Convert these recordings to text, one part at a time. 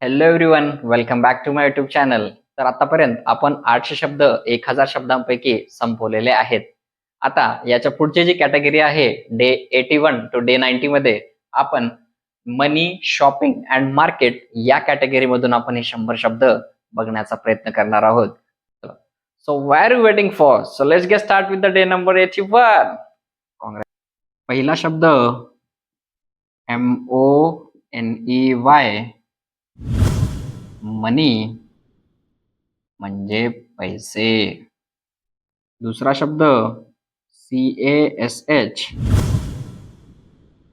Hello everyone, welcome back to my YouTube channel. तर आतापर्यंत आपण 800 शब्द 1000 शब्दांपैकी संपवलेले आहेत. आता याच्या पुढची जी कॅटेगरी आहे डे 81 टू डे 90 मध्ये आपण मनी, शॉपिंग अँड मार्केट या कॅटेगरी मधून आपण हे 100 शब्द बघण्याचा प्रयत्न करणार आहोत. So why are you waiting for? So let's get start with the day number 81. पहिला शब्द MONEY, मनी म्हणजे पैसे. दुसरा शब्द CASH,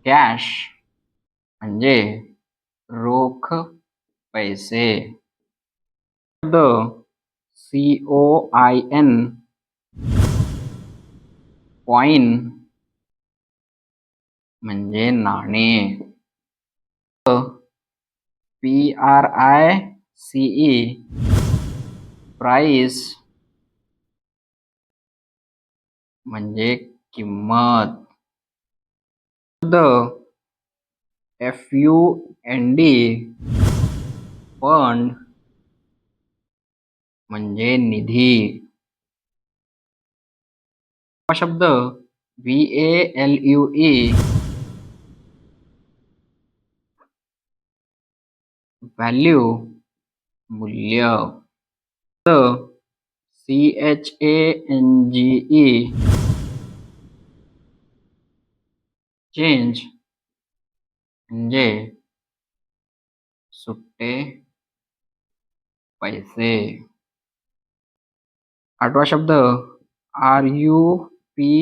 कॅश म्हणजे रोख पैसे. शब्द COIN, कॉइन म्हणजे नाणे. PRICE, प्राइस म्हणजे किंमत. शब्द FUND, फंड म्हणजे निधी. शब्द VALUE, व्हॅल्यू मूल्य. CHANGE, चेंज म्हणजे सुट्टे पैसे. आठवा शब्द RUPEE,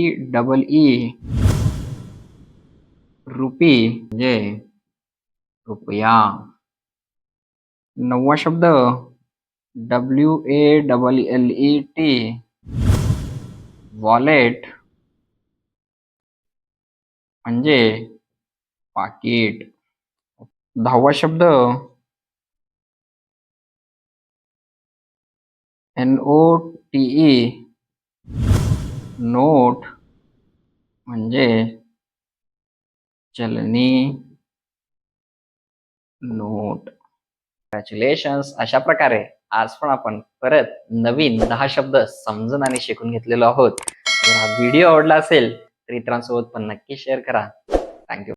रुपी म्हणजे रुपया. नववा शब्द WALLET, वॉलेट म्हणजे पाकिट. 10वा शब्द NOTE, नोट म्हणजे चलनी नोट. कॉंग्रॅच्युलेशन्स. अशा प्रकारे आज पण आपण परत नवीन 10 शब्द समजून आणि शिकून घेतलेलो आहोत. जर हा व्हिडिओ आवडला असेल तर इतरांसोबत पण नक्की शेअर करा. थँक्यू.